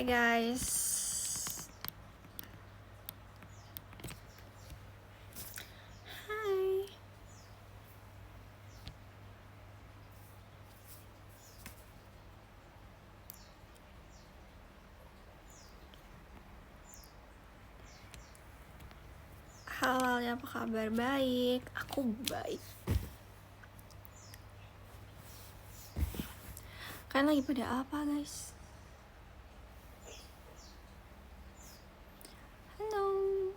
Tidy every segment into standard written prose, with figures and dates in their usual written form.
Hai guys. Hai. Halalnya apa kabar? Baik. Aku baik. Kalian lagi pada apa guys? Halo.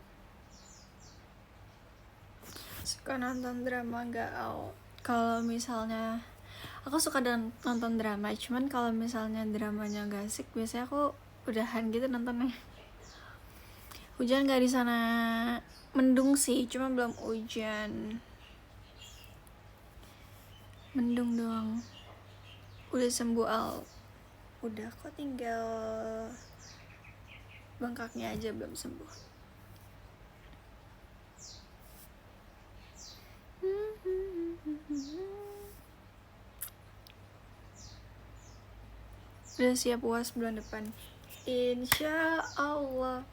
Suka nonton drama gak? Kalau misalnya aku suka nonton drama, cuman kalau misalnya dramanya gak asik, biasanya aku udahan gitu nontonnya. Hujan gak di sana? Mendung sih, cuma belum hujan. Mendung doang. Udah sembuh Al. Udah kok, tinggal bengkaknya aja belum sembuh. Udah siap UAS bulan depan, insya Allah.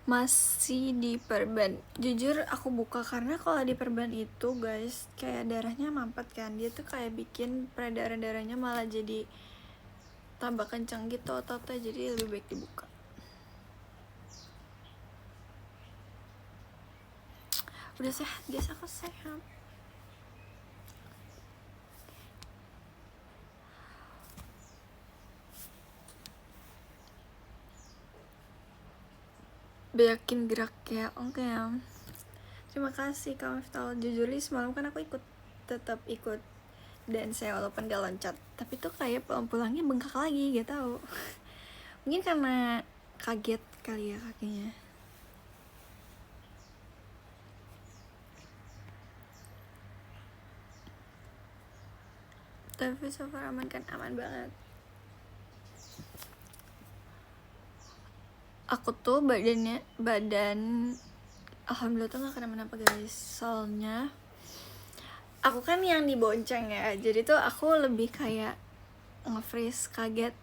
Masih di perban. Jujur aku buka karena kalau di perban itu guys, kayak darahnya mampet kan. Dia tuh kayak bikin peredaran darahnya malah jadi tambah kencang gitu ototnya, jadi lebih baik dibuka. Udah sehat guys, aku sehat. Banyakin gerak ya, oke ya. Terima kasih Kak Miftah. Jujur semalam kan aku tetap ikut dance walaupun gak loncat, tapi tuh kayak pulangnya bengkak lagi, gak tahu. Mungkin karena kaget kali ya kakinya. Tapi so far aman kan? Aman banget. Aku tuh badan alhamdulillah tuh gak kenapa-napa guys. Soalnya aku kan yang dibonceng ya, jadi tuh aku lebih kayak nge-freeze, kaget.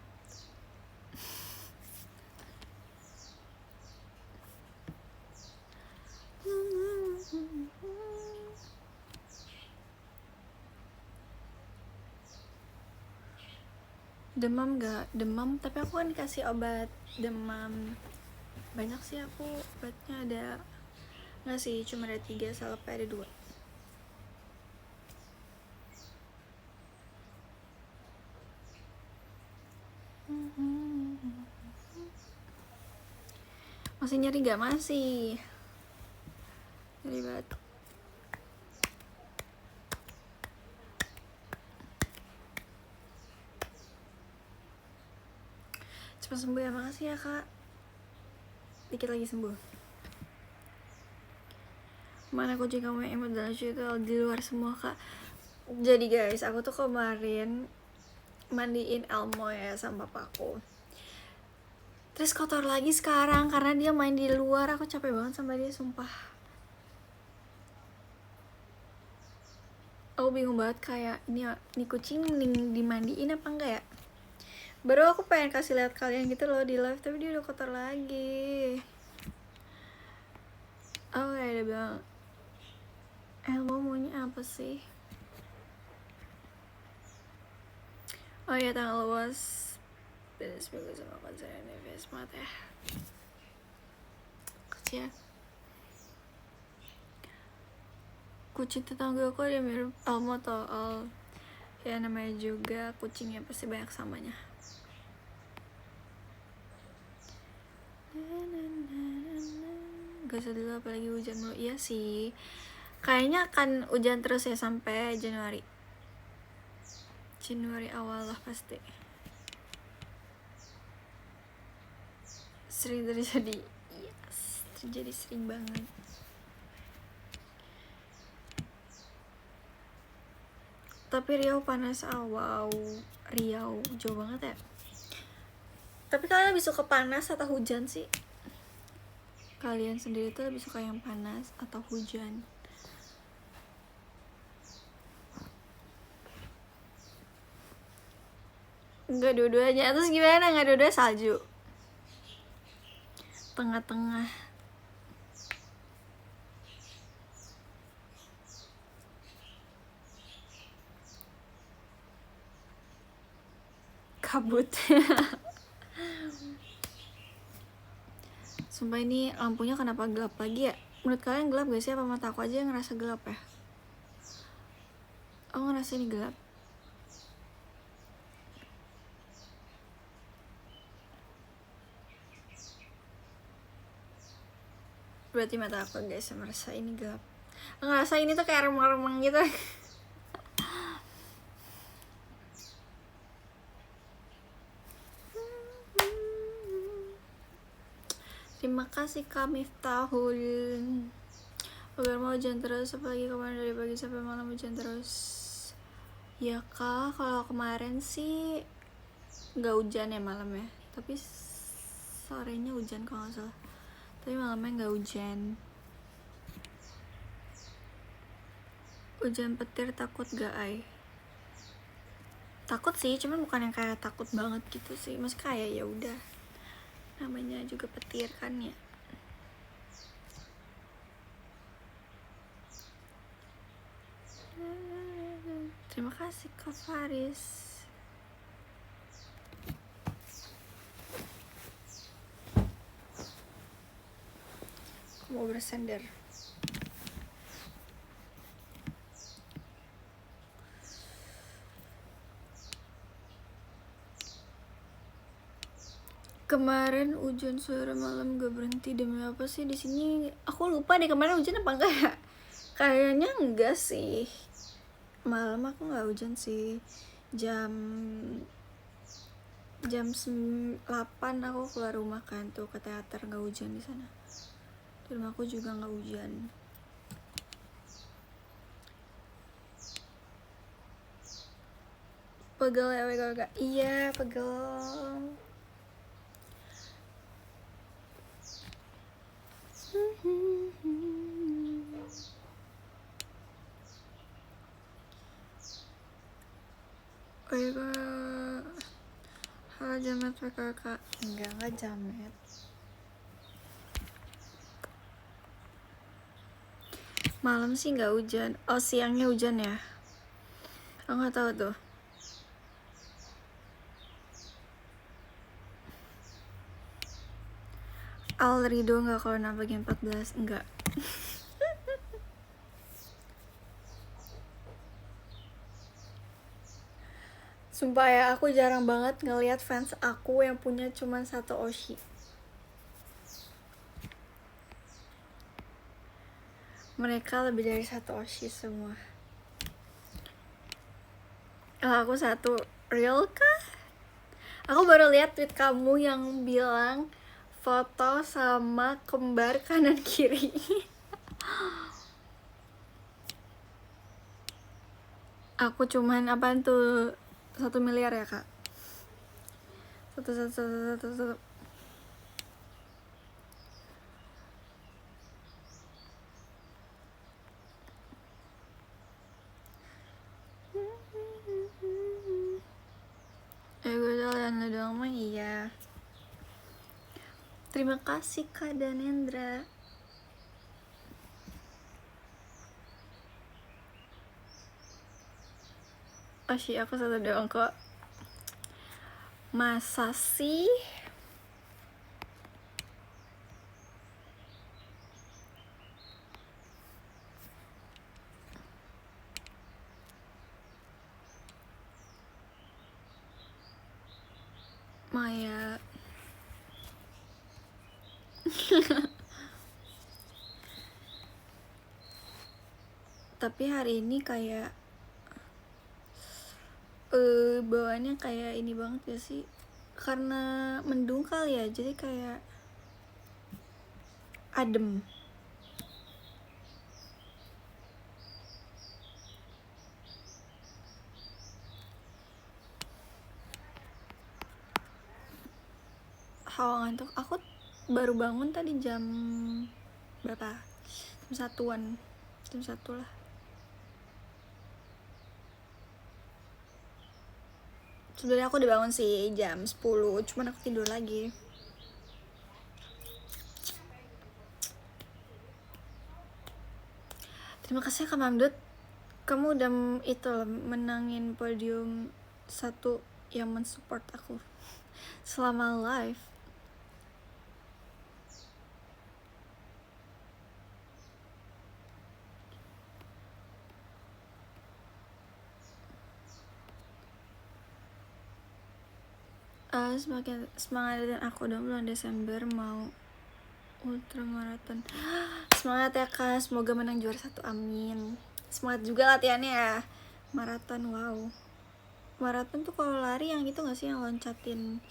Demam gak? Demam, tapi aku kan dikasih obat demam. Banyak sih aku obatnya, ada nggak sih, cuma ada 3, sampai ada 2. Masih nyeri gak? Masih nyeri banget. Cepat sembuh ya, makasih ya kak. Dikit lagi sembuh. Mana kucing kamu yang emot dan lucu itu di luar semua kak. Jadi guys, aku tuh kemarin mandiin Elmo ya sama papaku, terus kotor lagi sekarang karena dia main di luar. Aku capek banget sama dia, sumpah. Aku bingung banget kayak ini kucing dimandiin apa enggak ya. Baru aku pengen kasih lihat kalian gitu loh di live, tapi dia udah kotor lagi. Aku kayak ada bilang, Elmo maunya apa sih? Oh ya, tanggal luas beda seminggu sama konser NFS. Semangat ya kecil. Kucing tetangga aku dia mirip Elmo atau Al. Ya namanya juga kucingnya pasti banyak samanya. Gak usah dulu apalagi hujan mulu. Iya sih, kayaknya akan hujan terus ya sampai Januari awal lah pasti. Sering terjadi. Yes, terjadi sering banget. Tapi Riau panas. Wow, Riau jauh banget ya. Tapi kalian lebih suka panas atau hujan sih? kalian sendiri tuh lebih suka yang panas atau hujan? Enggak dua-duanya. Terus gimana nggak dua-duanya salju? Tengah-tengah. Kabut. Sumpah ini lampunya kenapa gelap lagi ya? Menurut kalian gelap gak sih? Apa mata aku aja yang ngerasa gelap ya? Aku ngerasa ini gelap. Berarti mata aku guys yang merasa ini gelap. Aku ngerasa ini tuh kayak remang-remang gitu. Terima kasih Kak Miftahul. Agar mau hujan terus, apalagi kemarin dari pagi sampai malam hujan terus. Ya Kak, kalau kemarin sih nggak hujan ya malamnya, tapi sorenya hujan kalau nggak salah. Tapi malamnya nggak hujan. Hujan petir takut gak Ay? Takut sih, cuman bukan yang kayak takut banget gitu sih. Mas kayak ya udah, namanya juga petir kan ya. Terima kasih Kak Faris. Aku mau bersender. Kemarin hujan sore malam gak berhenti, demi apa sih di sini? Aku lupa deh kemarin hujan apa enggak ya? Kayaknya enggak sih. Malam aku nggak hujan sih. Jam 8 aku keluar rumah kan tuh ke teater, nggak hujan di sana. Di rumah aku juga nggak hujan. Pegel ya WKWK. Iya pegel. Halo jamet WKWK. Enggak jamet. Malam sih nggak hujan. Oh siangnya hujan ya? Aku nggak tahu tuh. Al Rido nggak kalau nambah game 14? Enggak. Sumpah ya, aku jarang banget ngelihat fans aku yang punya cuma satu Oshi. Mereka lebih dari satu Oshi semua. Aku satu. Real kah? Aku baru lihat tweet kamu yang bilang foto sama kembar kanan kiri. Aku cuman apaan tuh 1 miliar ya kak? Satu. Gue jalan lu doang mah iya. Terima kasih Kak Danendra. Oshi aku satu doang kok. Masa sih? Maya. Tapi hari ini kayak bawaannya kayak ini banget gak sih? Karena mendung kali ya, jadi kayak adem. Hawa ngantuk. Aku baru bangun tadi jam berapa, jam 1-an, jam 1 lah. Sebenarnya aku udah bangun sih jam 10, cuman aku tidur lagi. Terima kasih Kak Mamdut, kamu udah itu menangin podium 1 yang mensupport aku selama live. Semakin semangat, dan aku udah bulan Desember mau ultramaraton. Semangat ya Kak, semoga menang juara 1, amin. Semangat juga latihannya ya, maraton. Wow, maraton tuh kalau lari yang itu gak sih, yang loncatin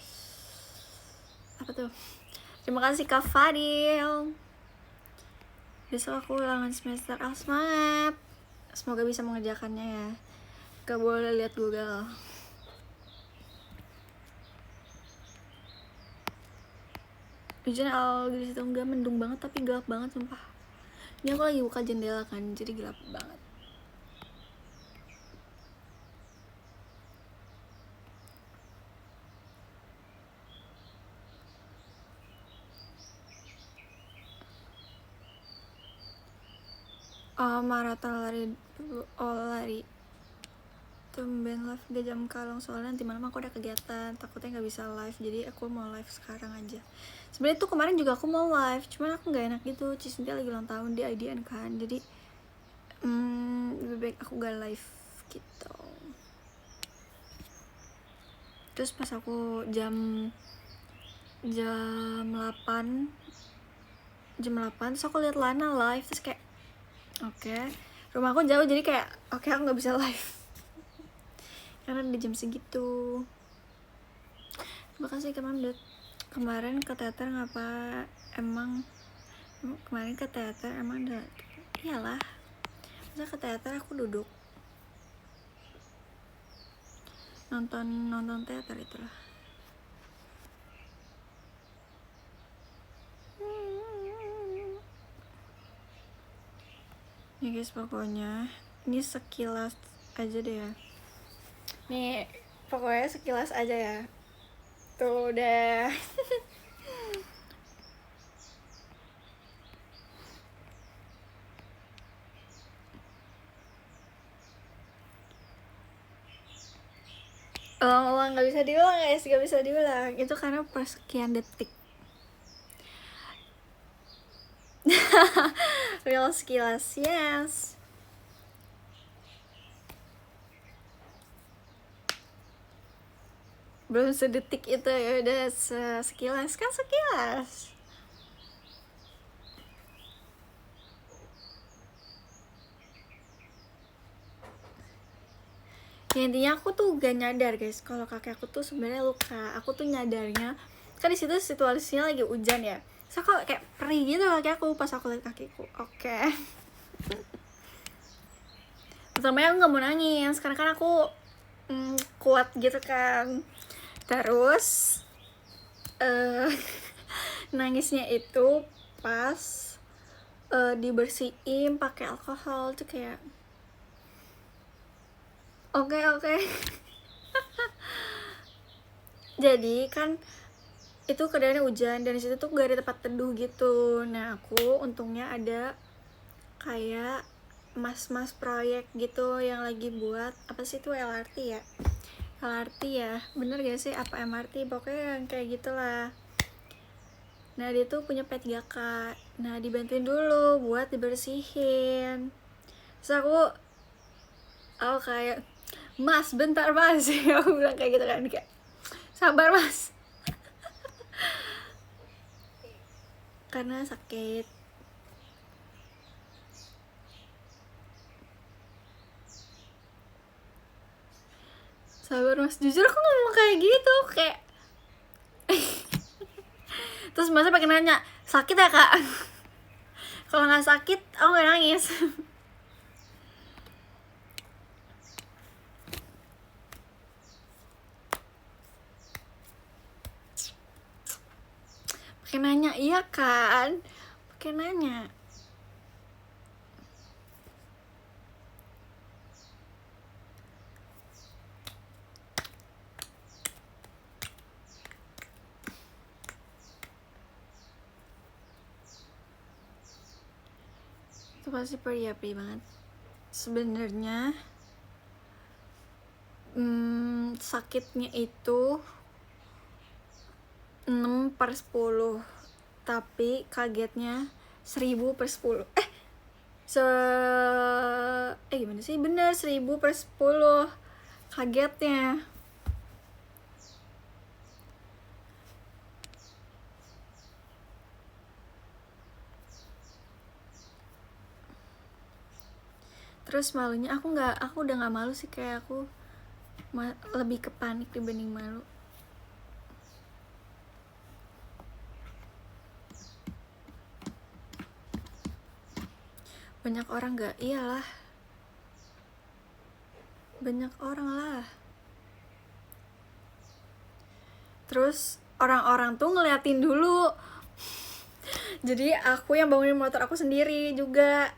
apa tuh? Terima kasih Kak Fadil. Besok aku ulangan semester. Semangat, semoga bisa mengerjakannya ya. Gak boleh lihat Google. Hujan di situ enggak, mendung banget tapi gelap banget sumpah. Ini aku lagi buka jendela kan, jadi gelap banget. Maraton lari, lari tumben live 3 jam kalong, soalnya nanti malam aku ada kegiatan, takutnya nggak bisa live, jadi aku mau live sekarang aja. Sebenarnya tuh kemarin juga aku mau live, cuman aku nggak enak gitu, Cisintia lagi ulang tahun di IDN kan, jadi lebih baik aku gak live gitu. Terus pas aku jam 8 terus aku lihat Lana live, terus kayak oke, rumahku jauh jadi kayak oke, aku nggak bisa live karena di jam segitu. Terima kasih Kak Mamdut. Kemarin ke teater ngapa? Kemarin ke teater emang udah, iyalah, masa ke teater aku duduk nonton teater itulah. Ya guys, pokoknya ini sekilas aja deh ya. Nih pokoknya sekilas aja ya. Tuh udah. Ulang nggak bisa diulang guys, nggak bisa diulang. Itu karena persekian detik. Real sekilas, yes. Belum sedetik itu ya udah sekilas kan, sekilas. Ya intinya aku tuh gak nyadar guys kalau kaki aku tuh sebenarnya luka. Aku tuh nyadarnya kan di situ situasinya lagi hujan ya, so aku kayak perih gitu kaki aku pas aku lihat kakiku. Oke. Pertamanya aku nggak mau nangis karena kan aku kuat gitu kan. Terus nangisnya itu pas dibersihin pakai alkohol tuh kayak oke. Jadi kan itu keadaannya hujan dan disitu tuh gak ada tempat teduh gitu. Nah aku untungnya ada kayak mas proyek gitu yang lagi buat apa sih itu, LRT ya, bener gak sih, apa MRT, pokoknya yang kayak gitulah. Nah dia tuh punya P3K, nah dibantuin dulu buat dibersihin. Terus aku kayak, mas bentar mas. Aku bilang kayak gitu kan, kayak sabar mas. Karena sakit. Sabar mas, jujur aku ngomong kayak gitu, kayak terus masnya pakai nanya sakit ya kak. Kalau nggak sakit aku nggak nangis. pakai nanya, iya kan, pakai nanya. Itu pasti perih banget sebenarnya. Sakitnya itu 6/10, tapi kagetnya 1000/10. Gimana sih, bener 1000/10 kagetnya. Terus malunya aku udah nggak malu sih, kayak aku lebih ke panik dibanding malu. Banyak orang nggak? Iyalah, banyak orang lah. Terus orang-orang tuh ngeliatin dulu. Jadi aku yang bangunin motor aku sendiri juga.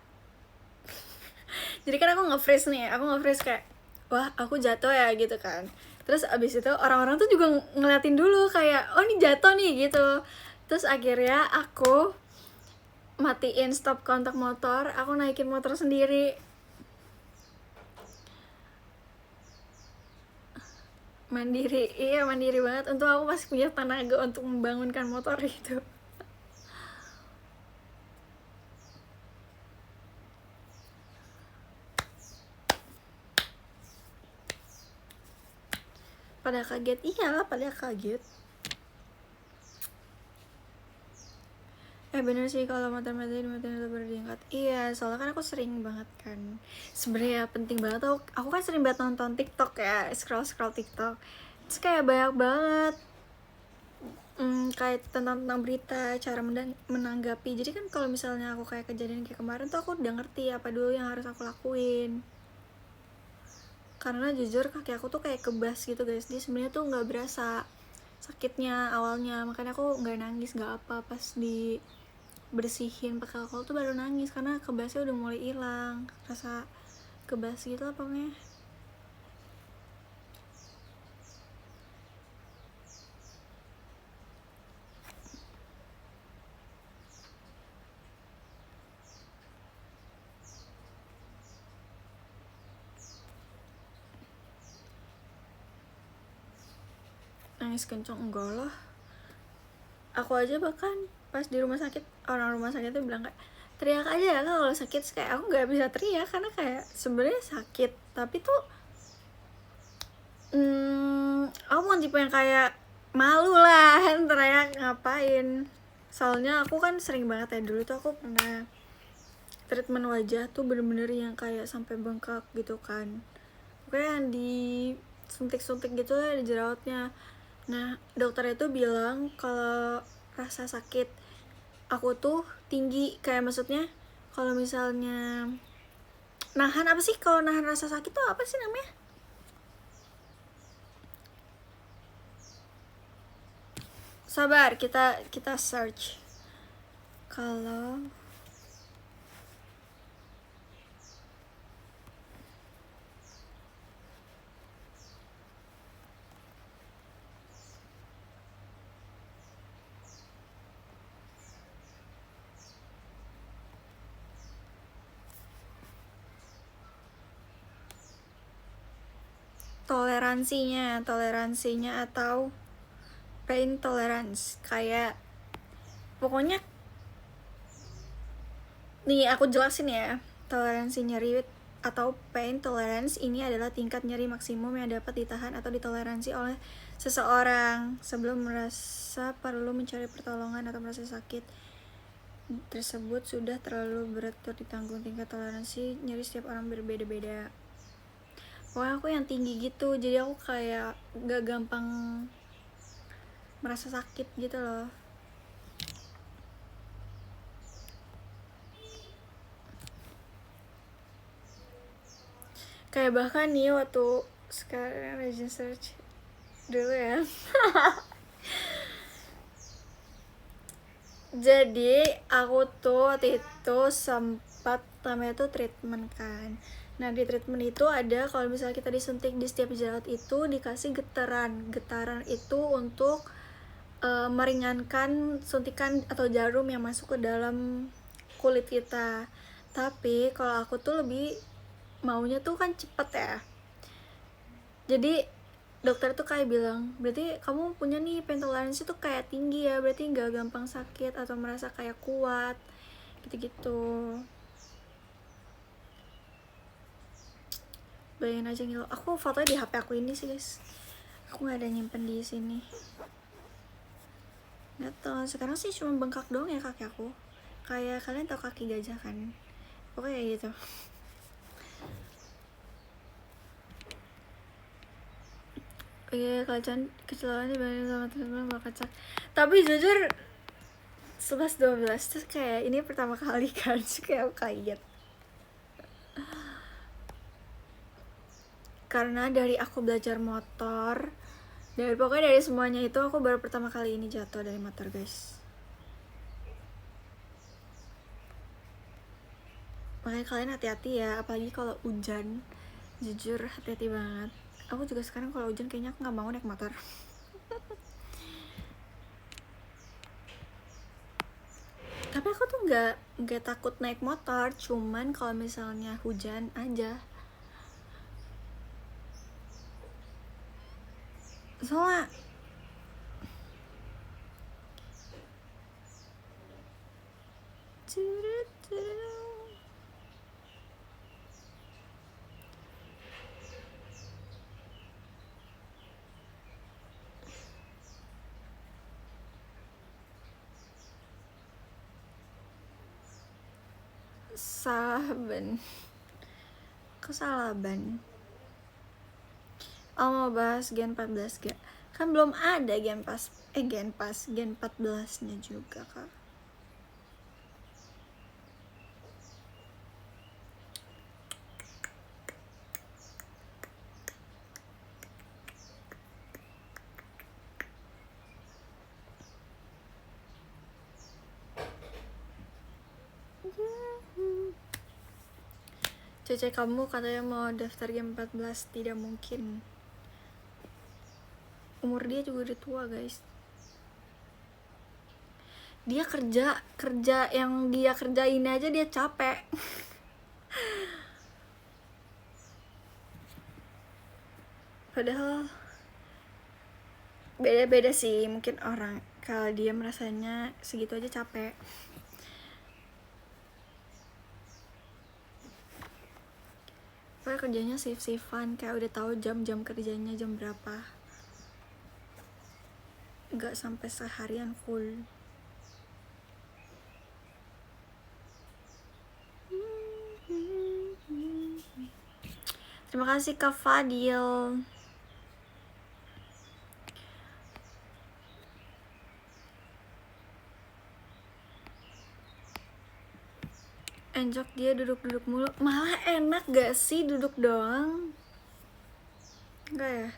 Jadi kan aku nge-freeze nih, kayak, wah aku jatuh ya gitu kan. Terus abis itu orang-orang tuh juga ngeliatin dulu kayak, oh ini jatuh nih gitu. Terus akhirnya aku matiin stop kontak motor, aku naikin motor sendiri. Mandiri, iya mandiri banget. Untung aku masih punya tenaga untuk membangunkan motor itu. Pada kaget, iyalah pada kaget. Bener sih kalau matematika dimatiin itu baru diangkat. Iya, soalnya kan aku sering banget kan. Sebenarnya penting banget tau. Aku kan sering banget nonton TikTok ya, scroll TikTok. Terus kayak banyak banget kayak tentang berita, cara menanggapi. Jadi kan kalau misalnya aku kayak kejadian kayak kemarin tuh aku udah ngerti apa dulu yang harus aku lakuin. Karena jujur kaki aku tuh kayak kebas gitu guys. Dia sebenarnya tuh nggak berasa sakitnya awalnya, makanya aku nggak nangis nggak apa. Pas di bersihin pakai alkohol tuh baru nangis karena kebasnya udah mulai hilang, rasa kebas gitu lah pokoknya. Nangis kenceng enggak lah, aku aja bahkan pas di rumah sakit, orang rumah sakit tuh bilang kayak teriak aja ya kalau sakit. Kayak aku nggak bisa teriak karena kayak sebenarnya sakit, tapi tuh aku mau tipe yang kayak malu lah teriak ngapain. Soalnya aku kan sering banget ya, dulu tuh aku pernah treatment wajah tuh bener-bener yang kayak sampai bengkak gitu kan, pokoknya yang di suntik-suntik gitu lah, di jerawatnya. Nah dokternya tuh bilang kalau rasa sakit aku tuh tinggi, kayak maksudnya kalau misalnya nahan, apa sih kalau nahan rasa sakit tuh apa sih namanya? Sabar, kita search. Kalau toleransinya atau pain tolerance, kayak pokoknya nih aku jelasin ya. Toleransi nyeri atau pain tolerance ini adalah tingkat nyeri maksimum yang dapat ditahan atau ditoleransi oleh seseorang sebelum merasa perlu mencari pertolongan atau merasa sakit tersebut sudah terlalu berat untuk ditanggung. Tingkat toleransi nyeri setiap orang berbeda-beda. Pokoknya aku yang tinggi gitu, jadi aku kayak gak gampang merasa sakit gitu loh. Kayak bahkan nih waktu sekarang rajin search dulu ya. Jadi aku tuh waktu itu sempat namanya tuh treatment kan. Nah di treatment itu ada kalau misalnya kita disuntik di setiap jerawat itu dikasih getaran. Getaran itu untuk meringankan suntikan atau jarum yang masuk ke dalam kulit kita. Tapi kalau aku tuh lebih maunya tuh kan cepet ya. Jadi dokter tuh kayak bilang, berarti kamu punya nih pain tolerance tuh kayak tinggi ya, berarti nggak gampang sakit atau merasa kayak kuat gitu-gitu. Bayangin aja ngilu. Aku fotonya di HP aku ini sih guys, aku nggak ada nyimpen di sini. Nggak tahu, sekarang sih cuma bengkak doang ya kaki aku, kayak kalian tau kaki gajah kan, pokoknya kayak gitu. Iya, kecelakaan dibanding sama teman-teman bakal kacak. Tapi jujur 11-12 terus kayak ini pertama kali kan, kayak aku kaget. Karena dari aku belajar motor, pokoknya dari semuanya itu aku baru pertama kali ini jatuh dari motor guys. Makanya kalian hati-hati ya, apalagi kalau hujan. Jujur hati-hati banget. Aku juga sekarang kalau hujan kayaknya aku nggak mau naik motor. Tapi aku tuh nggak takut naik motor, cuman kalau misalnya hujan aja. Soalnya Saben kesalahan. Oh, mau bahas Gen 14 gak? Kan belum ada Gen 14 nya juga kak. Cece kamu katanya mau daftar Gen 14, tidak mungkin. Umur dia juga udah tua guys. Dia kerja yang dia kerjain aja dia capek. Padahal beda-beda sih, mungkin orang kalau dia merasanya segitu aja capek. Pokoknya kerjanya shift-shiftan, kayak udah tahu jam-jam kerjanya jam berapa. Nggak sampai seharian full. Terima kasih Kak Fadil. Enjok dia duduk-duduk mulu. Malah enak gak sih duduk doang? Enggak ya?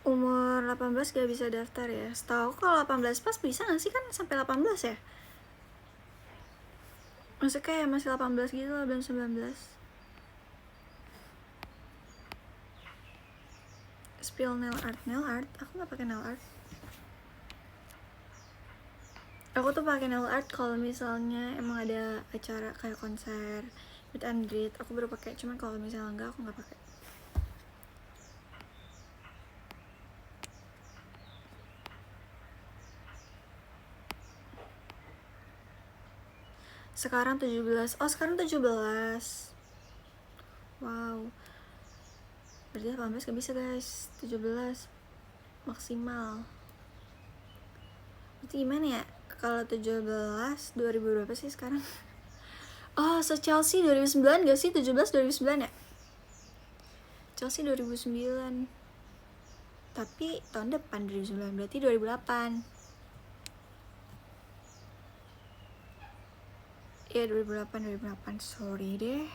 Umur 18 gak bisa daftar ya? Setahu kalau 18 pas bisa gak sih, kan sampai 18 ya? Maksudnya kayak masih 18 gitu lah, belum 19. Spill nail art, aku gak pakai nail art. Aku tuh pakai nail art kalau misalnya emang ada acara kayak konser, meet and greet, aku baru pakai. Cuman kalau misalnya enggak, aku nggak pakai. Sekarang 17. Oh, sekarang 17. Wow. Berarti 18 gak bisa guys. 17 maksimal. Berarti gimana ya? Kalau 17 2000 berapa sih sekarang? Oh, Chelsea 2009 gak sih? 17 2009 ya? Chelsea 2009. Tapi tahun depan 2009, berarti 2008. Iya 2008, sorry deh.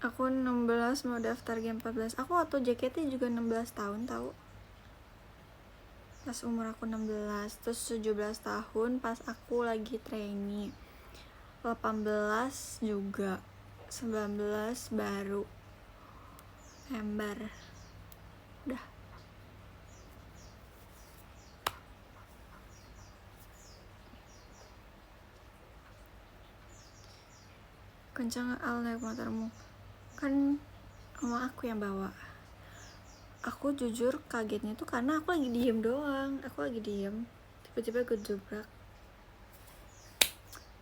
Aku 16 mau daftar game 14. Aku waktu JKT juga 16 tahun tahu. Pas umur aku 16, terus 17 tahun pas aku lagi trainee. 18 juga. 19 baru ember. Udah. Kencang Al naik motormu. Kan sama aku yang bawa. Aku jujur kagetnya tuh karena aku lagi diem doang. Aku lagi diem, tiba-tiba gue dobrak.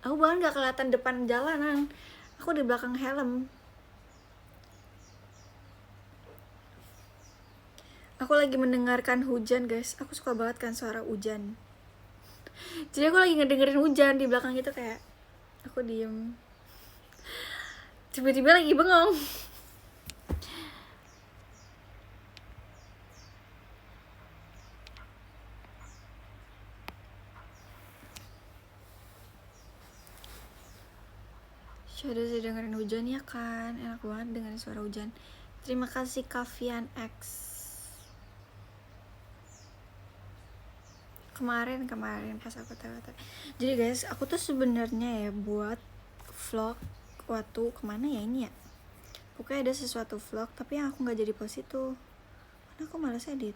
Aku bahkan gak kelihatan depan jalanan. Aku di belakang helm. Aku lagi mendengarkan hujan guys. Aku suka banget kan suara hujan. Jadi aku lagi ngedengerin hujan di belakang gitu, kayak aku diem, tiba-tiba lagi bengong. Shadow sih dengerin hujan ya kan, enak banget dengerin suara hujan. Terima kasih Kavian X. Kemarin pas aku tahu. Jadi guys, aku tuh sebenarnya ya buat vlog waktu kemana ya ini ya. Pokoknya ada sesuatu vlog tapi yang aku nggak jadi post itu karena aku malas edit.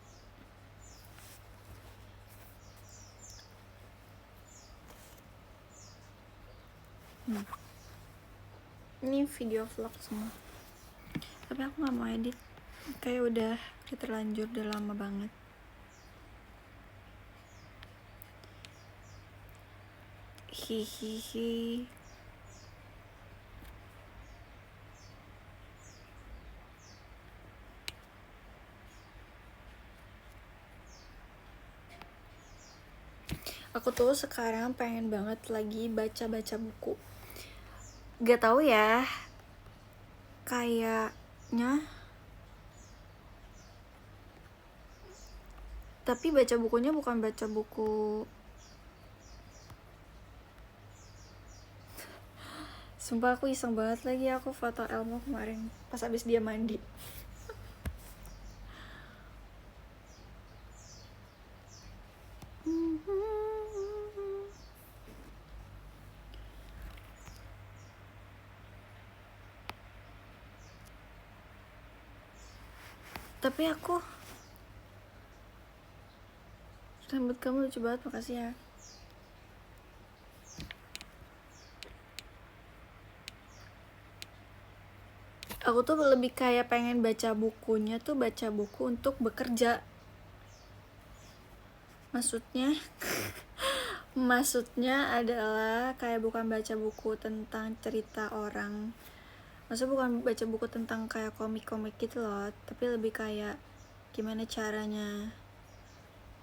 Ini video vlog semua. Tapi aku nggak mau edit. Kayak udah terlanjur, udah lama banget. Hihihi. Aku tuh sekarang pengen banget lagi baca-baca buku. Gak tahu ya, kayaknya. Tapi baca bukunya bukan baca buku. Sumpah aku iseng banget lagi, aku foto Elmo kemarin pas abis dia mandi. Tapi aku, rambut kamu lucu banget, makasih ya. Aku tuh lebih kayak pengen baca bukunya tuh baca buku untuk bekerja. Maksudnya adalah kayak bukan baca buku tentang cerita orang. Maksudnya bukan baca buku tentang kayak komik-komik gitu loh, tapi lebih kayak gimana caranya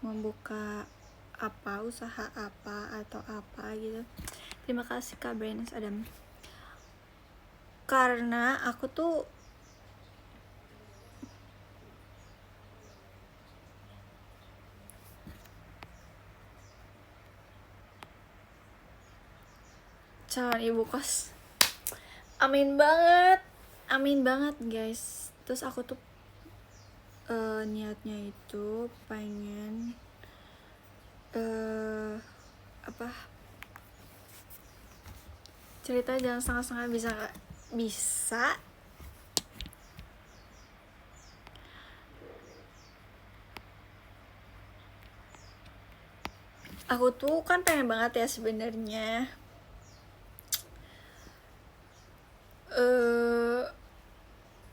membuka apa, usaha apa atau apa gitu. Terima kasih Kak Brains Adam. Karena aku tuh calon ibu kos. Amin banget guys. Terus aku tuh niatnya itu pengen cerita jangan setengah-setengah, bisa aku tuh kan pengen banget ya sebenarnya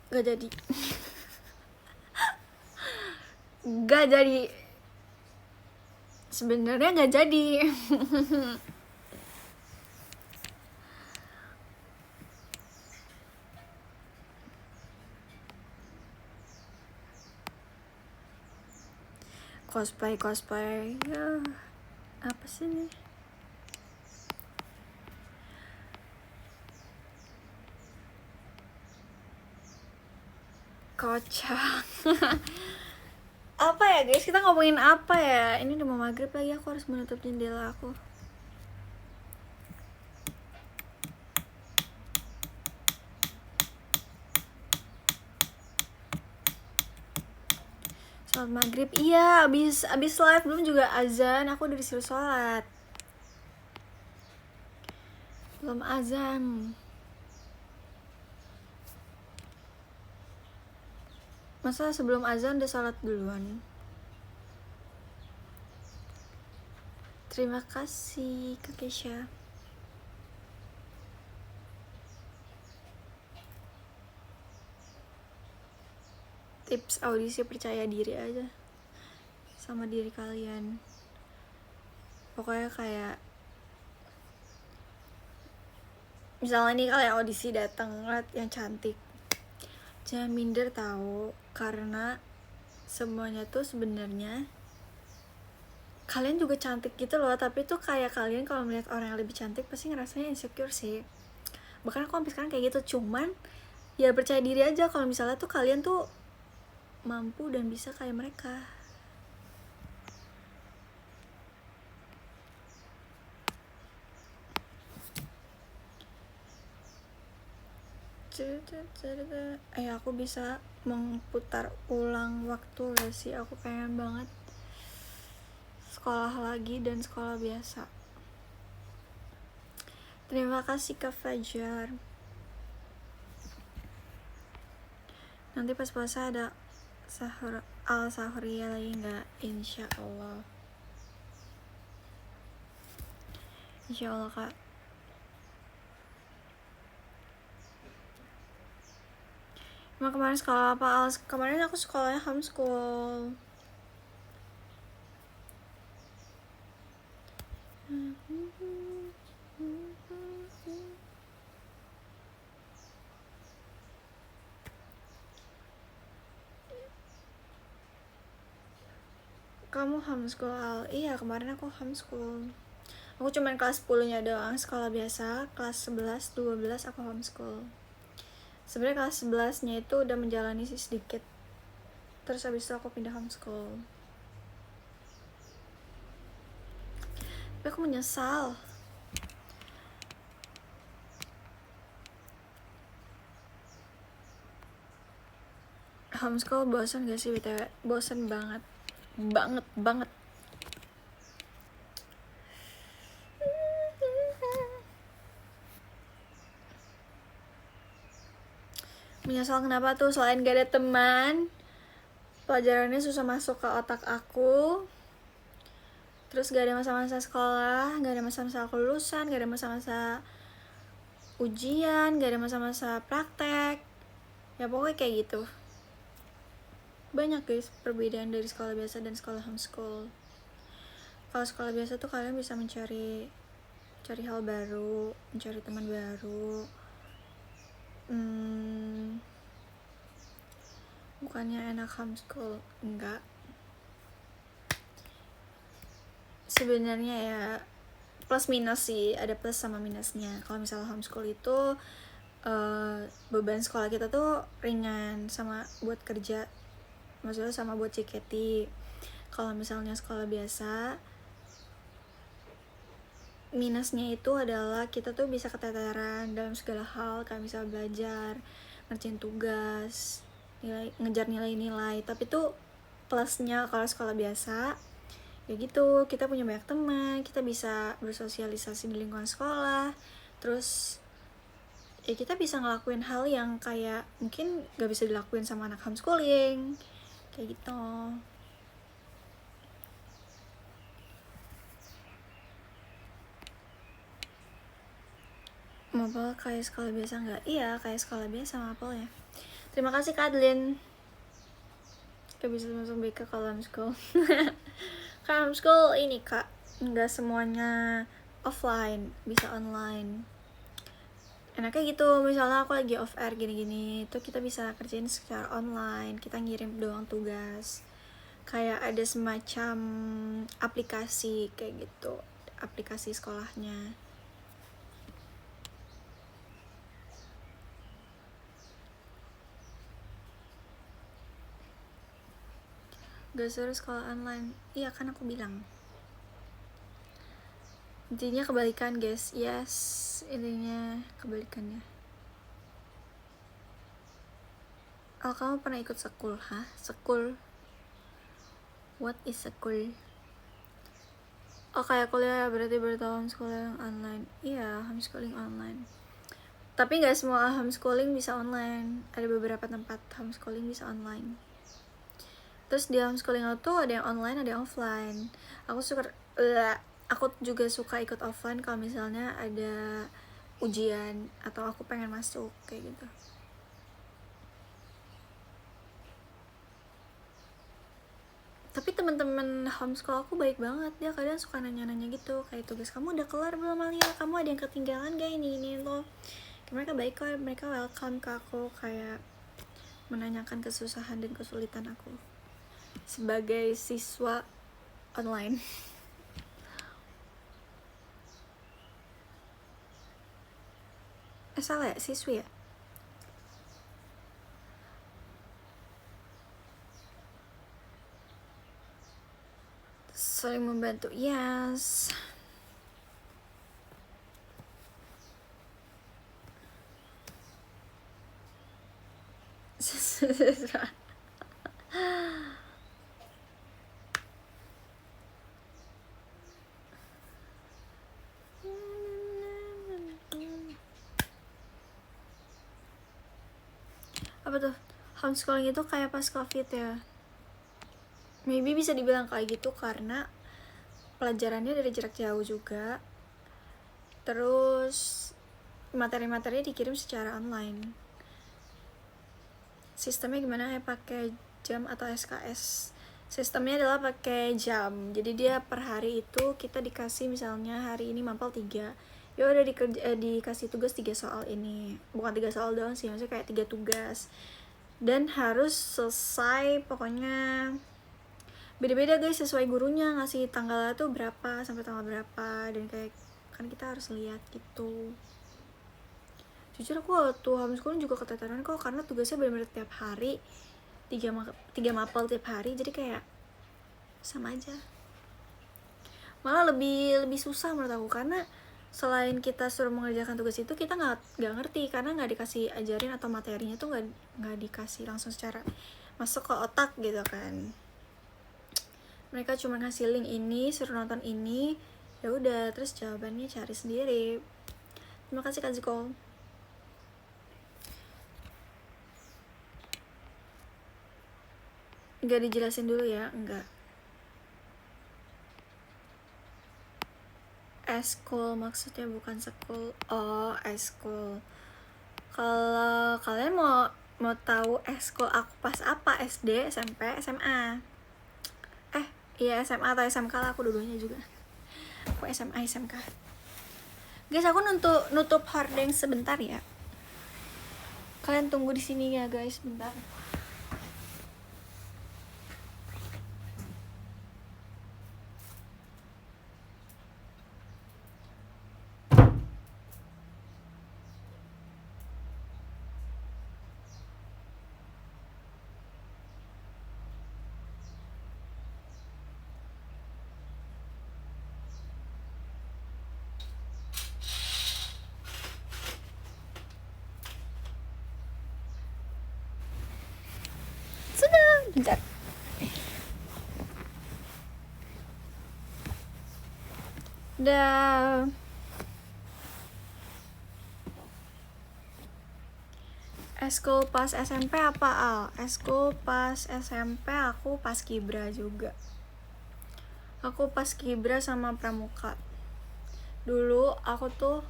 gak jadi sebenarnya gak jadi. cosplay ya, apa sih nih, kocak. Apa ya guys, kita ngomongin apa ya? Ini udah mau maghrib lagi, aku harus menutup jendela aku. Sholat maghrib, iya, abis live belum juga azan, aku udah disuruh sholat. Belum azan. Masa sebelum azan udah sholat duluan? Terima kasih Kak Kesha. Tips audisi, percaya diri aja sama diri kalian. Pokoknya kayak misalnya nih kalian audisi datang ngeliat yang cantik, jangan minder tahu, karena semuanya tuh sebenarnya kalian juga cantik gitu loh. Tapi tuh kayak kalian kalau melihat orang yang lebih cantik pasti ngerasanya insecure sih. Bahkan aku sampai sekarang kayak gitu. Cuman ya percaya diri aja kalau misalnya tuh kalian tuh mampu dan bisa kayak mereka. Aku bisa memutar ulang waktu gak sih? Aku pengen banget sekolah lagi dan sekolah biasa. Terima kasih Kak Fajar. Nanti pas puasa ada sahur al-sahuriyah lagi nggak? Insya Allah. Insya Allah Kak. Emang kemarin sekolah apa? Kemarin aku sekolahnya homeschool. Kamu homeschool? Iya, kemarin aku homeschool. Aku cuman kelas 10-nya doang sekolah biasa. Kelas 11, 12 aku homeschool. Sebenarnya kelas 11-nya itu udah menjalani sih sedikit. Terus habis itu aku pindah homeschool. Tapi aku menyesal. Homeschool bosan gak sih BTW? Bosan banget. Banget. Menyesal kenapa tuh? Selain gak ada teman, pelajarannya susah masuk ke otak aku. Terus gak ada masa-masa sekolah, gak ada masa-masa kelulusan, gak ada masa-masa ujian, gak ada masa-masa praktek. Ya pokoknya kayak gitu. Banyak guys perbedaan dari sekolah biasa dan sekolah homeschool. Kalau sekolah biasa tuh kalian bisa cari hal baru, mencari teman baru. Bukannya enak homeschool, enggak. Sebenarnya ya plus minus sih, ada plus sama minusnya. Kalau misalnya homeschool itu beban sekolah kita tuh ringan sama buat kerja, maksudnya sama buat JKT. Kalau misalnya sekolah biasa, minusnya itu adalah kita tuh bisa keteteran dalam segala hal, kayak misal belajar, ngerjain tugas, ngejar nilai-nilai. Tapi tuh plusnya kalau sekolah biasa ya gitu, kita punya banyak teman, kita bisa bersosialisasi di lingkungan sekolah, terus ya kita bisa ngelakuin hal yang kayak mungkin gak bisa dilakuin sama anak homeschooling kayak gitu. Mapel kayak sekolah biasa nggak? Iya, kayak sekolah biasa Mapel ya. Terima kasih Kak Adeline. Gak bisa masuk BK kalau homeschool. Kalau homeschool ini Kak, nggak semuanya offline, bisa online. Enaknya gitu, misalnya aku lagi off air gini-gini, itu kita bisa kerjain secara online, kita ngirim doang tugas. Kayak ada semacam aplikasi kayak gitu, aplikasi sekolahnya. Gak seru sekolah online. Iya kan aku bilang. Intinya kebalikan guys. Yes, intinya kebalikannya. Oh, kamu pernah ikut sekul? Hah? Sekul? What is school? Oh, kayak kuliah berarti bertahun sekolah yang online. Iya, homeschooling online. Tapi nggak semua homeschooling bisa online. Ada beberapa tempat homeschooling bisa online. Terus di homeschooling itu ada yang online, ada yang offline. Aku juga suka ikut offline kalau misalnya ada ujian atau aku pengen masuk kayak gitu. Tapi teman-teman homeschool aku baik banget, dia kadang suka nanya-nanya gitu kayak tugas kamu udah kelar belum Alia, kamu ada yang ketinggalan gak ini loh. Mereka baik kok, mereka welcome ke aku, kayak menanyakan kesusahan dan kesulitan aku sebagai siswa online. Salah ya, siswi ya. Saling membantu, yes. Apa tuh? Homeschooling itu kayak pas COVID ya. Maybe bisa dibilang kayak gitu karena pelajarannya dari jarak jauh juga. Terus materi-materinya dikirim secara online. Sistemnya gimana ya, pakai jam atau SKS? Sistemnya adalah pakai jam. Jadi dia per hari itu kita dikasih misalnya hari ini mapel 3. Ya udah dikasih tugas 3 soal ini. Bukan 3 soal doang sih, maksudnya kayak 3 tugas. Dan harus selesai, pokoknya beda-beda guys, sesuai gurunya ngasih tanggalnya tuh berapa sampai tanggal berapa, dan kayak kan kita harus lihat gitu. Jujur aku waktu homeschooling juga keteteran kok, karena tugasnya benar-benar tiap hari 3 mapel tiap hari, jadi kayak sama aja. Malah lebih susah menurut aku, karena selain kita suruh mengerjakan tugas itu, kita nggak ngerti karena nggak dikasih ajarin, atau materinya tuh nggak dikasih langsung secara masuk ke otak gitu kan. Mereka cuma ngasih link ini, suruh nonton ini, ya udah, terus jawabannya cari sendiri. Terima kasih Kak Ziko. Nggak dijelasin dulu ya, enggak. Eskul maksudnya, bukan sekul. Oh, eskul. Kalau kalian mau tahu eskul aku pas apa, SD, SMP, SMA. Iya SMA atau SMK lah, aku dua-duanya juga. Aku SMA, SMK. Guys, aku nutup hordeng sebentar ya. Kalian tunggu di sini ya guys, bentar. Bentar. Udah. Eskul pas SMP apa Al? Eskul pas SMP aku pas Kibra juga. Aku pas Kibra sama Pramuka. Dulu aku tuh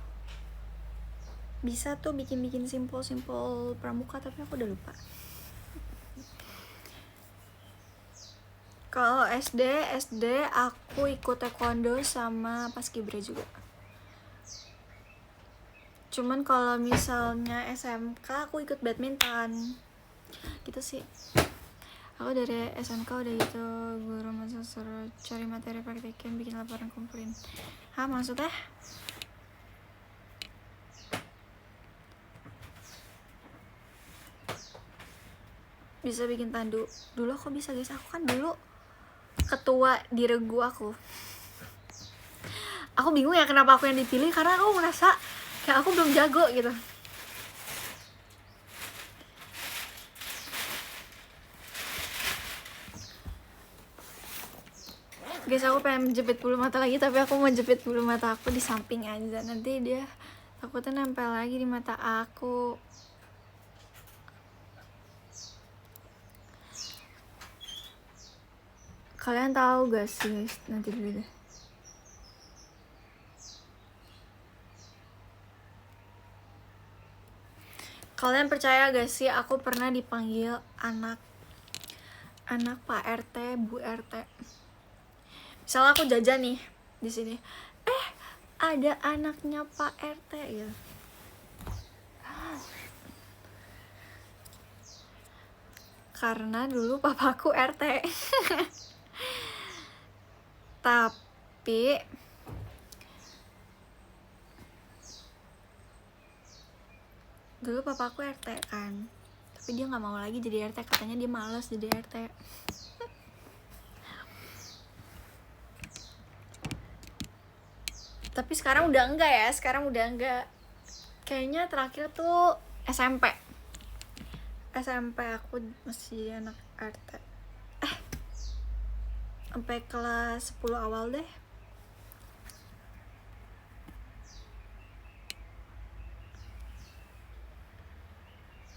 bisa tuh bikin simpel Pramuka, tapi aku udah lupa. Kalau SD aku ikut taekwondo sama paskibra juga. Cuman kalau misalnya SMK aku ikut badminton. Gitu sih. Aku dari SMK udah gitu, guru masa suruh cari materi praktekin, bikin laporan, kumpulin. Hah, maksudnya? Bisa bikin tandu. Dulu aku bisa guys, aku kan dulu ketua di regu aku. Aku bingung ya kenapa aku yang dipilih, karena aku merasa kayak aku belum jago gitu. Guys, aku pengen jepit bulu mata lagi, tapi aku mau jepit bulu mata aku di samping aja. Nanti dia takutnya nempel lagi di mata aku. Kalian tahu gak sih guys? Nanti dulu deh. Kalian percaya gak sih aku pernah dipanggil anak Pak RT, Bu RT. Misalnya aku jajan nih di sini. Ada anaknya Pak RT ya. Karena dulu papaku RT. Tapi dulu papaku RT kan, tapi dia nggak mau lagi jadi RT, katanya dia malas jadi RT. Tapi sekarang udah enggak ya, kayaknya terakhir tuh SMP aku masih anak RT sampai kelas 10 awal deh.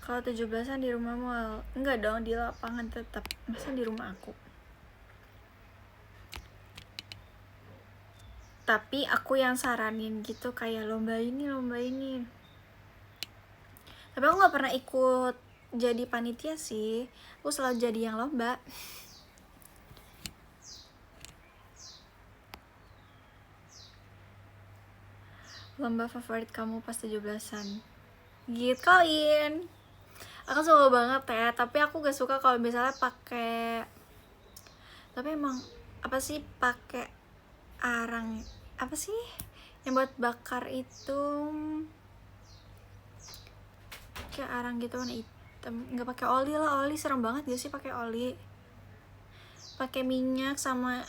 Kalau 17-an di rumah mal, enggak dong, di lapangan tetap. Masa di rumah aku? Tapi aku yang saranin gitu, kayak lomba ini. Tapi aku nggak pernah ikut jadi panitia sih, aku selalu jadi yang lomba. Lomba favorit kamu pas 17-an? Gitu kalian. Aku suka banget ya, tapi aku gak suka kalau misalnya pakai, tapi emang apa sih, pakai arang, apa sih yang buat bakar itu, kayak arang gitu warna hitam. Nggak pakai oli lah, oli serem banget gak sih pakai oli. Pakai minyak sama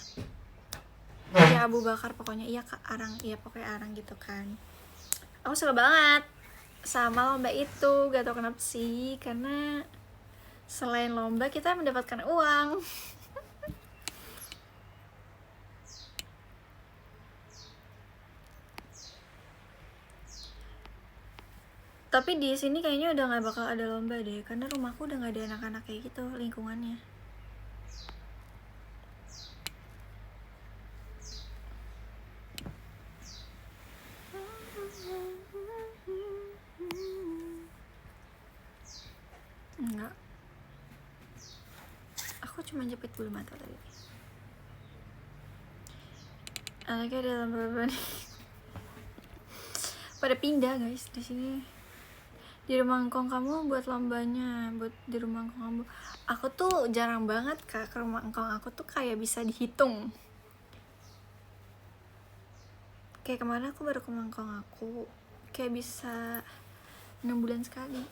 ya abu bakar pokoknya. Iya kak, arang, iya pokoknya arang gitu kan. Aku suka banget sama lomba itu, gak tau kenapa sih, karena selain lomba kita mendapatkan uang. Tapi di sini kayaknya udah nggak bakal ada lomba deh, karena rumahku udah nggak ada anak-anak kayak gitu lingkungannya. Enggak, aku cuma jepit bulu mata tadi. Anaknya ada lomba nih. Pada pindah guys di sini. Di rumah engkong kamu buat lombanya, buat di rumah engkong kamu. Aku tuh jarang banget kak ke rumah engkong, aku tuh kayak bisa dihitung. Kayak kemana aku baru ke rumah engkong aku, kayak bisa 6 bulan sekali.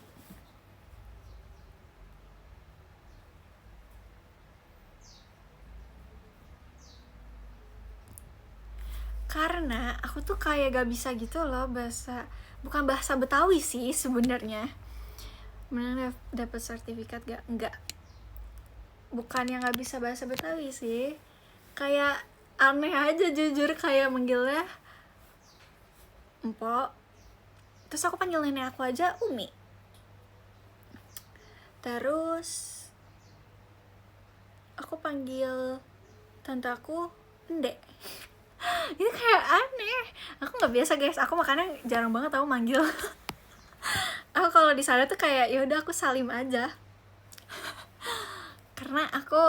Karena aku tuh kayak gak bisa gitu loh bahasa, bukan bahasa Betawi sih sebenarnya. Bener dapet sertifikat gak? Enggak. Bukan yang gak bisa bahasa Betawi sih, kayak aneh aja jujur, kayak manggilnya empok, terus aku panggil nenek aku aja Umi, terus aku panggil tante aku Ndek. Itu kayak aneh, aku nggak biasa guys, aku makanya jarang banget tahu manggil. Aku kalau di sana tuh kayak ya udah aku salim aja, karena aku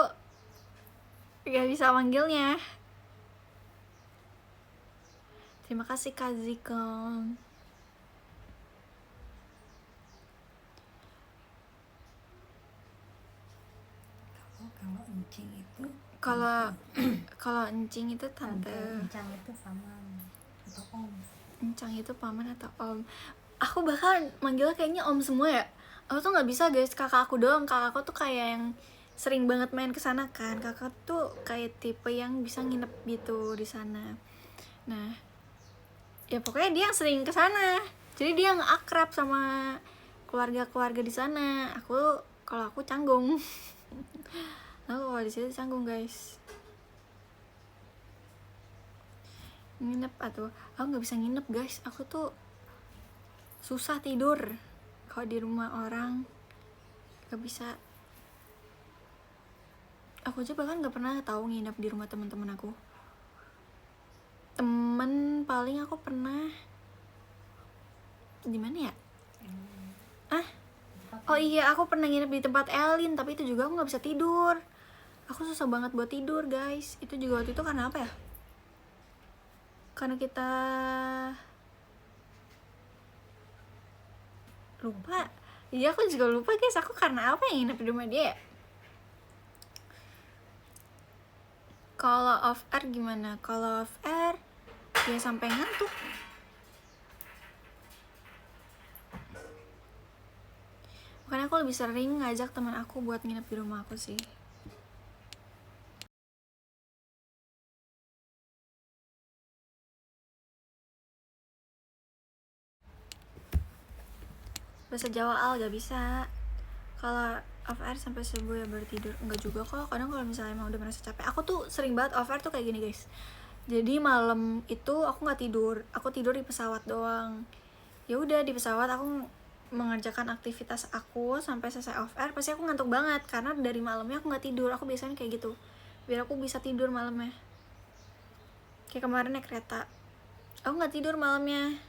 nggak bisa manggilnya. Terima kasih Kak Zikong. Kalau encing itu, kalau encing itu tante, encang itu paman atau om. Encang itu paman atau om. Aku bahkan manggilnya kayaknya om semua ya. Aku tuh nggak bisa guys, kakak aku doang. Kakak aku tuh kayak yang sering banget main kesana kan. Kakak tuh kayak tipe yang bisa nginep gitu di sana. Nah, ya pokoknya dia yang sering kesana. Jadi dia yang akrab sama keluarga di sana. Kalau aku canggung. Aku kalau di situ canggung guys. Nginep atau aku nggak bisa nginep guys, aku tuh susah tidur kalau di rumah orang, nggak bisa. Aku aja bahkan nggak pernah tahu nginep di rumah teman-teman aku. Temen paling aku pernah di mana ya? Oh iya, aku pernah nginep di tempat Elin, tapi itu juga aku nggak bisa tidur. Aku susah banget buat tidur guys. Itu juga waktu itu karena apa ya? Karena kita lupa. Iya aku juga lupa guys. Aku karena apa yang nginep di rumah dia? Kalau off air gimana? Kalau off air ya sampai ngantuk. Makanya aku lebih sering ngajak teman aku buat nginep di rumah aku sih. Bahasa Jawa Al gak bisa. Kalau off air sampai subuh ya baru tidur. Enggak juga kok. Kadang kalau misalnya emang udah merasa capek, aku tuh sering banget off air tuh kayak gini guys. Jadi malam itu aku nggak tidur. Aku tidur di pesawat doang. Ya udah di pesawat aku mengerjakan aktivitas aku sampai selesai off air. Pasti aku ngantuk banget karena dari malamnya aku nggak tidur. Aku biasanya kayak gitu biar aku bisa tidur malamnya. Kayak kemarin naik kereta, aku nggak tidur malamnya.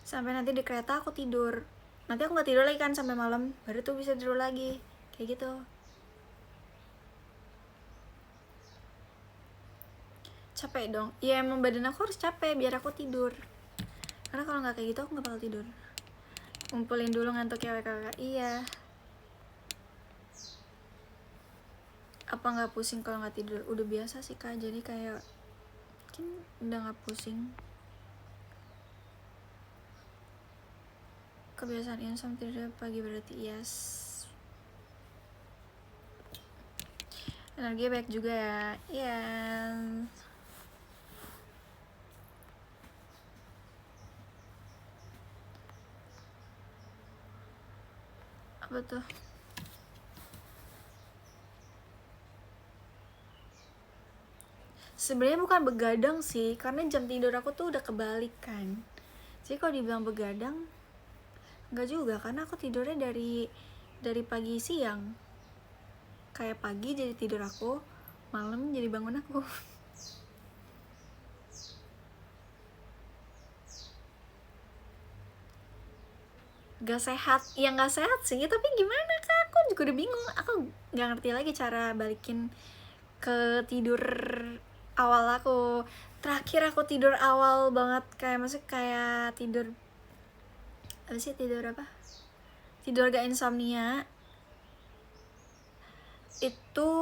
Sampai nanti di kereta aku tidur. Nanti aku nggak tidur lagi kan sampai malam, baru tuh bisa tidur lagi. Kayak gitu. Capek dong. Ya emang badan aku harus capek biar aku tidur. Karena kalau nggak kayak gitu aku nggak bakal tidur. Ngumpulin dulu ngantuk ya kakak. Iya. Apa nggak pusing kalau nggak tidur? Udah biasa sih kak. Jadi kayak mungkin udah nggak pusing. Kebiasaan insomnia tidur pagi berarti yes. Energi baik juga ya. Iya. Apa tuh? Sebenarnya bukan begadang sih, karena jam tidur aku tuh udah kebalik kan. Jadi kalau dibilang begadang, enggak juga, karena aku tidurnya dari pagi siang. Kayak pagi jadi tidur aku, malam jadi bangun aku. Gak sehat, ya gak sehat sih, tapi gimana kak? Aku juga udah bingung, aku gak ngerti lagi cara balikin ke tidur awal aku. Terakhir aku tidur awal banget, kayak maksudnya kayak tidur apa sih, tidur apa? Tidur gak insomnia itu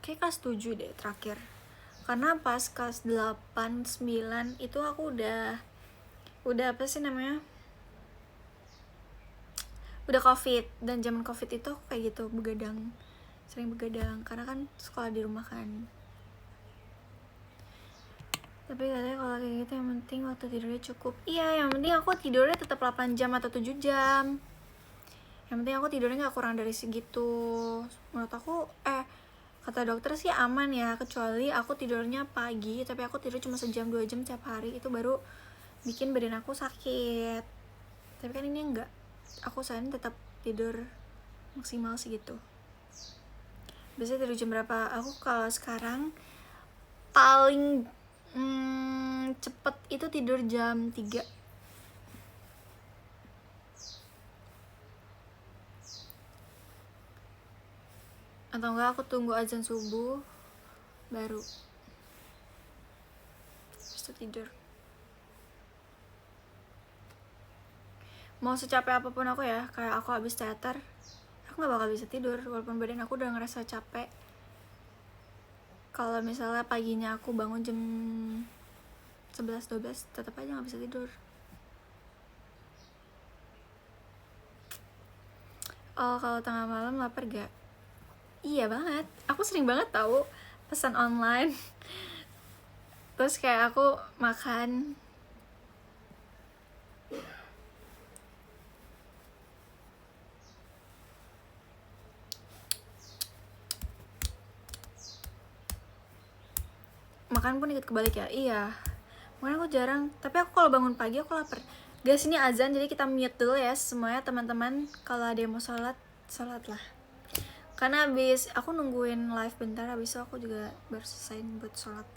kayak kelas 7 deh terakhir. Karena pas kelas 8, 9 itu aku udah apa sih namanya? Udah covid, dan zaman covid itu aku kayak gitu, begadang. Sering begadang karena kan sekolah di rumah kan. Tapi katanya kalau kayak gitu yang penting waktu tidurnya cukup. Iya, yang penting aku tidurnya tetap 8 jam atau 7 jam. Yang penting aku tidurnya gak kurang dari segitu. Menurut aku kata dokter sih aman ya, kecuali aku tidurnya pagi tapi aku tidur cuma sejam 2 jam tiap hari, itu baru bikin badan aku sakit. Tapi kan ini enggak, aku sayang tetap tidur maksimal segitu. Biasanya tidur jam berapa? Aku kalau sekarang paling cepet itu tidur jam 3. Atau enggak aku tunggu azan subuh baru bisa tidur. Mau secapek apapun aku ya, kayak aku habis teater, aku gak bakal bisa tidur walaupun badan aku udah ngerasa capek. Kalau misalnya paginya aku bangun jam 11-12 tetap aja gak bisa tidur. Oh, kalau tengah malam lapar gak? Iya banget, aku sering banget tahu pesan online terus kayak aku makan. makan pun ikut kebalik ya. Iya, makanya aku jarang, tapi aku kalau bangun pagi aku lapar. Guys, ini azan, jadi kita mute dulu ya semuanya teman-teman. Kalau ada yang mau sholat, sholat lah, karena habis aku nungguin live bentar, habis itu aku juga baru selesai buat sholat.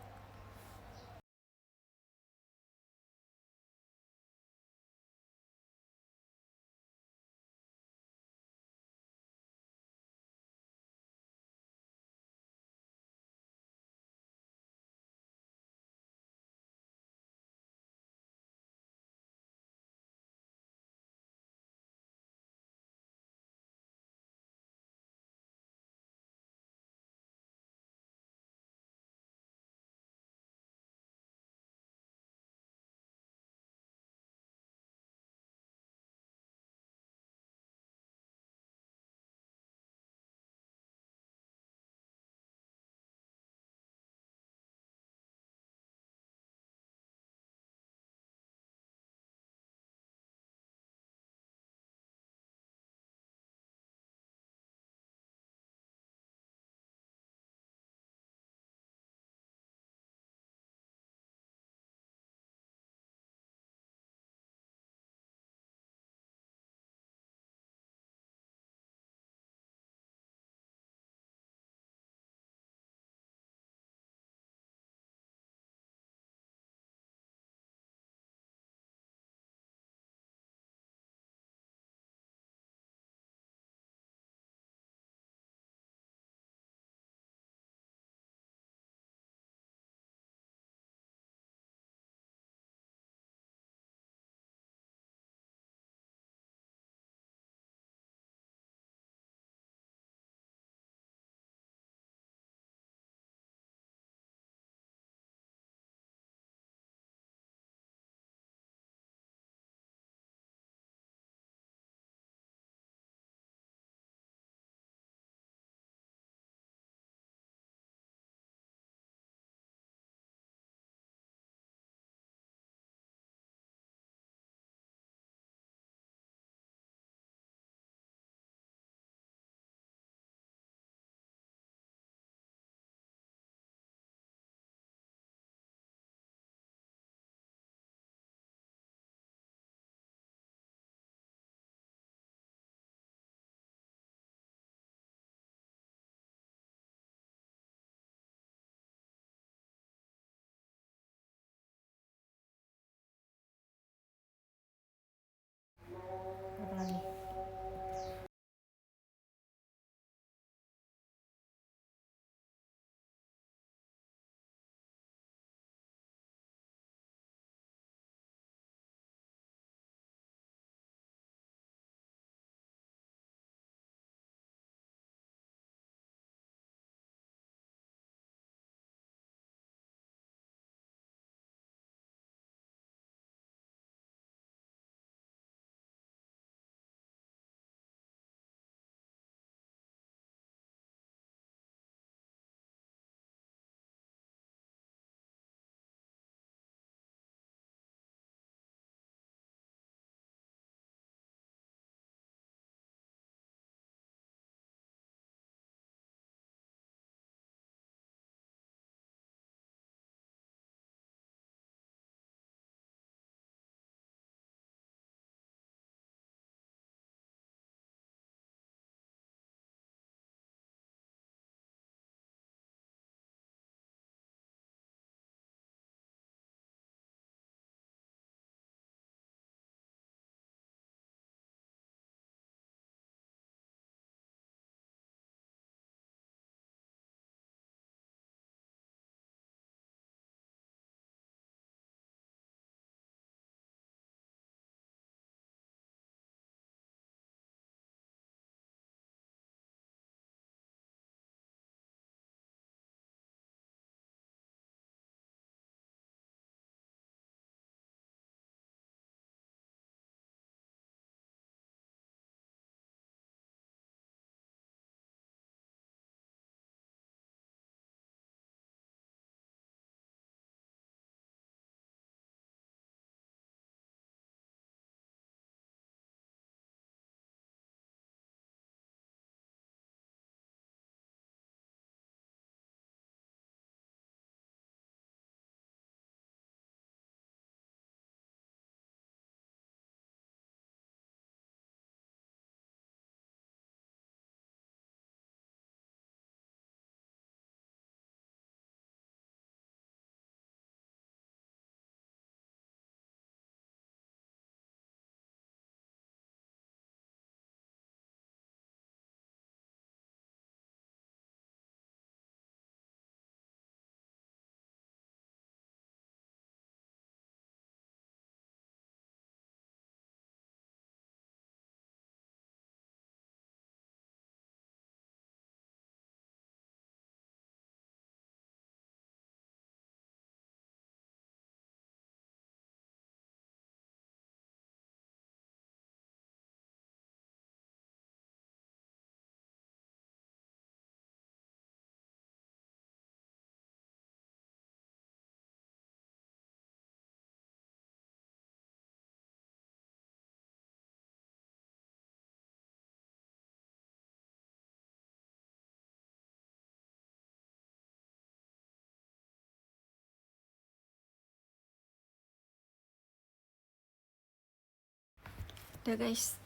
Udah guys,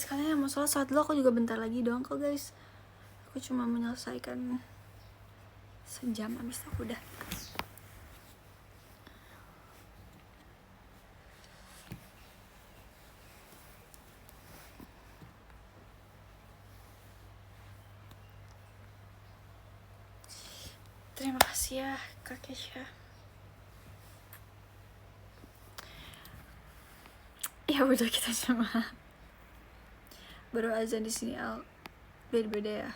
kalian yang mau sholat dulu, aku juga bentar lagi doang kok guys. Aku cuma menyelesaikan sejam, habis itu aku udah. Terima kasih ya Kak Kesha. Ya udah, kita cuma baru azan di sini Al. Beda-beda ya.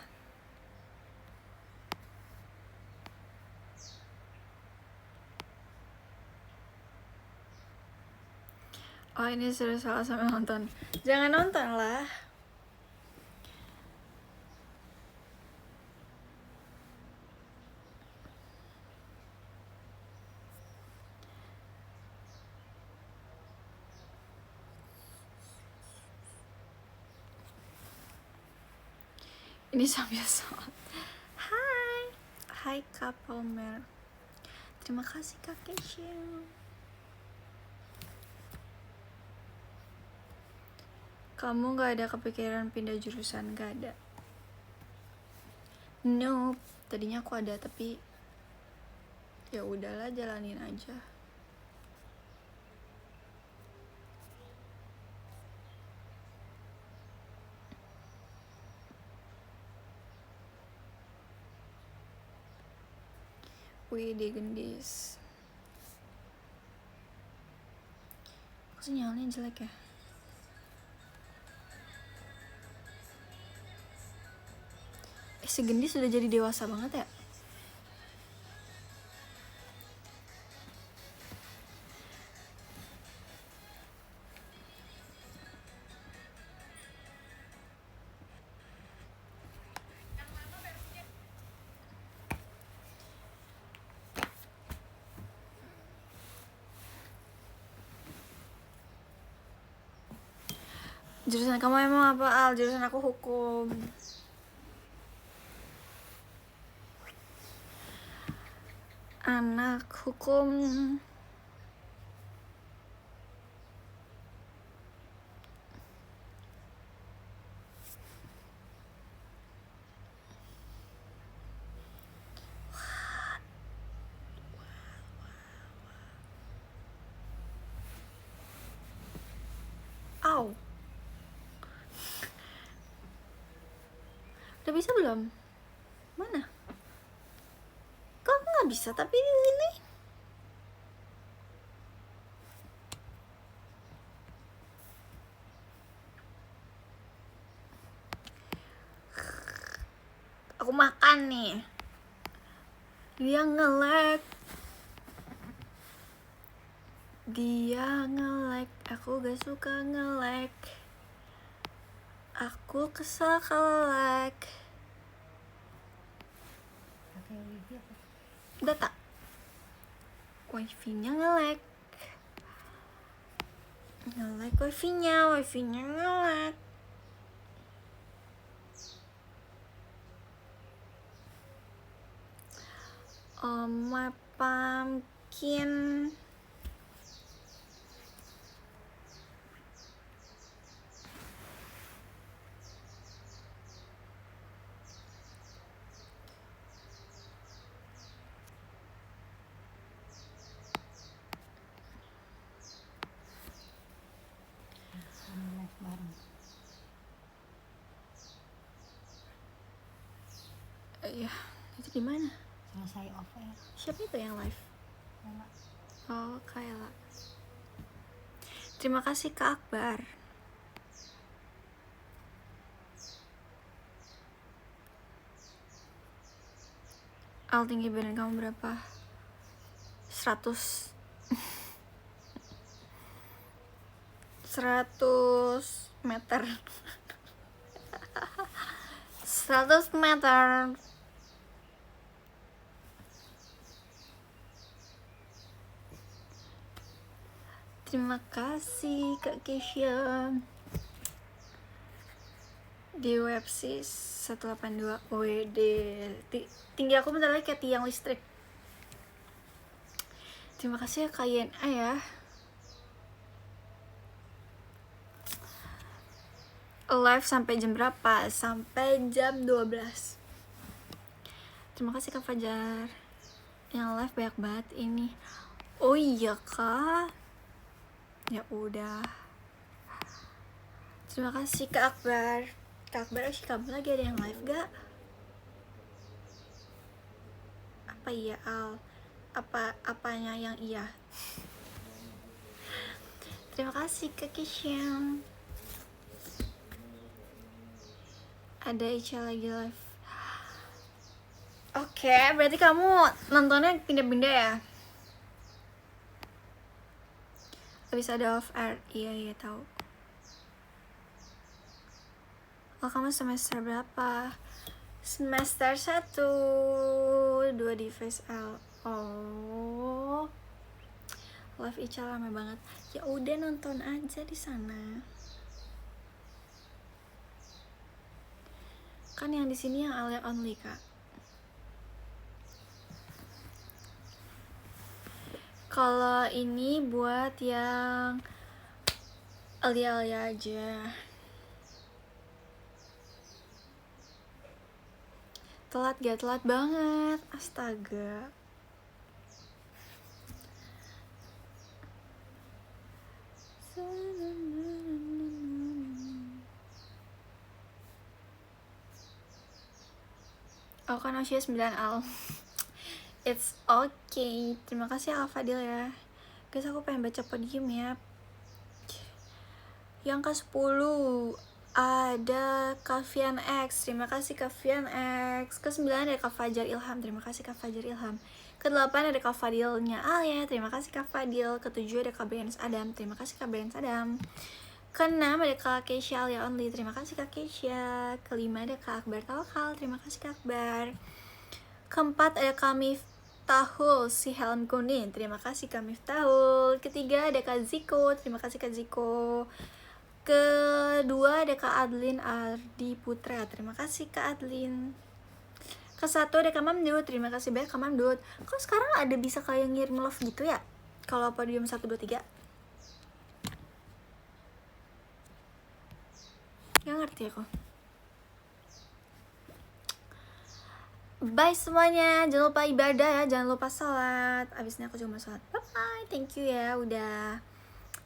Oh ini sudah salah sama nonton. Jangan nonton lah. Ini sambil sholat. Hai Kak Palmer. Terima kasih Kak Kesha. Kamu gak ada kepikiran pindah jurusan? Gak ada. Nope. Tadinya aku ada, tapi ya udahlah, jalanin aja. Wih, gendis. Kok sinyalnya jelek ya? Si gendis sudah jadi dewasa banget ya? Jurusan kamu emang apa Al? Jurusan aku hukum. Anak hukum. Au. Udah bisa belum? Mana? Kok nggak bisa tapi ini? Aku makan nih. Dia nge-lag. Aku gak suka nge-lag. Aku kesel kalau lag. Pakai wifi apa? Data. Wifi-nya nge-lag. Nge-lag wifi-nya nge-lag. Oh my pumpkin. Live bareng. Iya, itu di mana? Selesai off air. Siapa itu yang live? Lama. Oh, Kayla. Terima kasih Kak Akbar. Al, tinggi badan kamu berapa? 100 meter. 100 meter. Terima kasih Kak Kesha. Di websis 182 WD. Tinggi aku bentar lagi kayak tiang listrik. Terima kasih ya Kak Yena ya. live sampai jam berapa? Sampai jam 12. Terima kasih Kak Fajar. Yang live banyak banget ini. Oh iya Kak. Ya udah. Terima kasih Kak Akbar. Kak Akbar, kamu lagi ada yang live gak? Apa iya Al? Apanya yang iya? Terima kasih Kak Kishyam. Ada Ica lagi live. Oke, berarti kamu nontonnya pindah-pindah ya? Habis ada off air. Iya tahu. Oh, kamu semester berapa? Semester 1. 2 di VSL. Oh. Live Ica lama banget. Ya udah nonton aja di sana. Kan yang di sini yang Alia only, Kak. Kalau ini buat yang Alia aja. Telat gak? Telat banget. Astaga. Oh kan usia 9 Al. It's okay. Terima kasih Al Fadil ya. Guys, aku pengen baca podium ya. Yang ke-10 ada Kavian X. Terima kasih Kavian X. Ke-9 ada Kak Fajar Ilham. Terima kasih Kak Fajar Ilham. Ke-8 ada Kak Fadilnya Alia. Terima kasih Kak Fadil. Ke-7 ada Kak Brians Adam. Terima kasih Kak Brians Adam. Ke-6 ada Kak Keisha Alia Only. Terima kasih Kak Keisha. Ke-5 ada Kak Akbar Tawakal. Terima kasih Kak Akbar. Ke-4 ada Kak Miftahul si helm kuning. Terima kasih Kak Miftahul. Ke-3 ada Kak Ziko. Terima kasih Kak Ziko. Ke-2 ada Kak Adlin Ardi Putra. Terima kasih Kak Adlin. Ke-1 ada Kak Mamdut. Terima kasih banyak Kak Mamdut. Kok sekarang ada bisa kayak ngirim love gitu ya? Kalau podium 1, 2, 3 gak ngerti aku. Bye semuanya. Jangan lupa ibadah ya. Jangan lupa sholat. Abis ini aku juga mau sholat. Bye bye. Thank you ya udah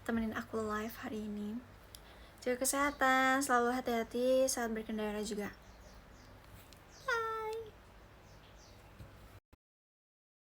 temenin aku live hari ini. Jaga kesehatan, selalu hati-hati saat berkendara juga.